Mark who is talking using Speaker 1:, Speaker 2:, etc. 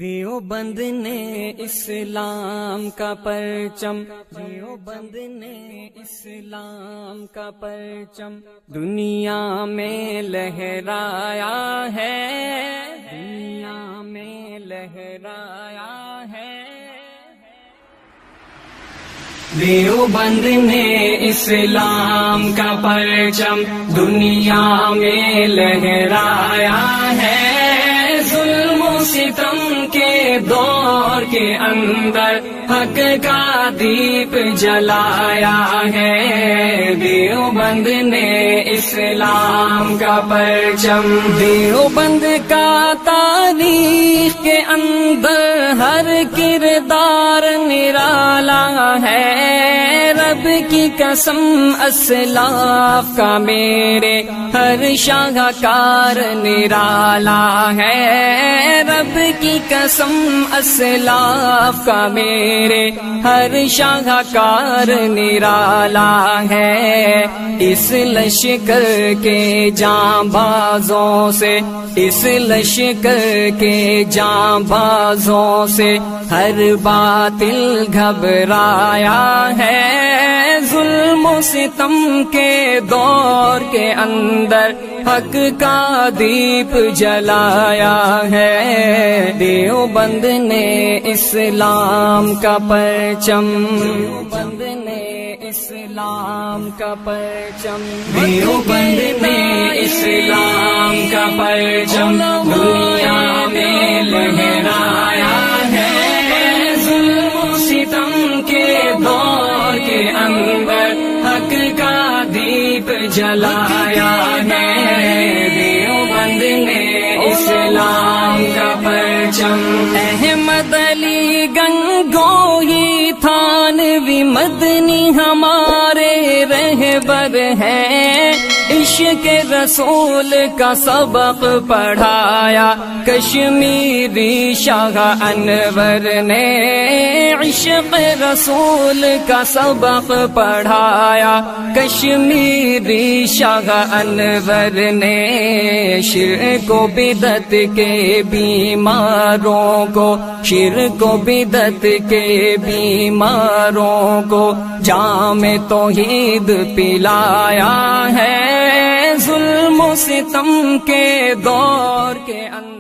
Speaker 1: دیوبند نے اسلام کا پرچم، دیوبند نے اسلام کا پرچم دنیا میں لہرایا ہے، دنیا میں لہرایا ہے۔ دیوبند نے اسلام کا پرچم دنیا میں لہرایا ہے، ظلم و ستم کے دور کے اندر حق کا دیپ جلایا ہے۔ دیوبند نے اسلام کا پرچم، دیوبند کا تاریخ کے اندر ہر کردار نرالا ہے، رب کی قسم اسلاف کا میرے ہر شاہکار نرالا ہے، رب کی قسم اسلاف کا میرے ہر شاہکار نرالا ہے۔ اس لشکر کے جانبازوں سے، اس لشکر کے جانبازوں سے ہر باطل گھبرایا ہے، ظلم و ستم کے دور کے اندر حق کا دیپ جلایا ہے۔ دیوبند نے اسلام کا پرچم، دیوبند نے اسلام کا پرچم، دیوبند نے اسلام کا پرچم دنیا میں لہرایا ہے، ظلم و ستم کے دور کے اندر حق کا دیپ جلایا ہے۔ دیوبند نے اسلام کا پرچم، احمد علی گنگوہی تھانوی مدنی ہمارے رہبر ہیں، عشق رسول کا سبق پڑھایا کشمیری شاہ انور نے، عشق رسول کا سبق پڑھایا کشمیری شاہ انور نے، شرک و بدعت کے بیماروں کو، شرک و بدعت کے بیماروں کو جام توحید پلایا ہے، ظلم و ستم کے دور کے اندر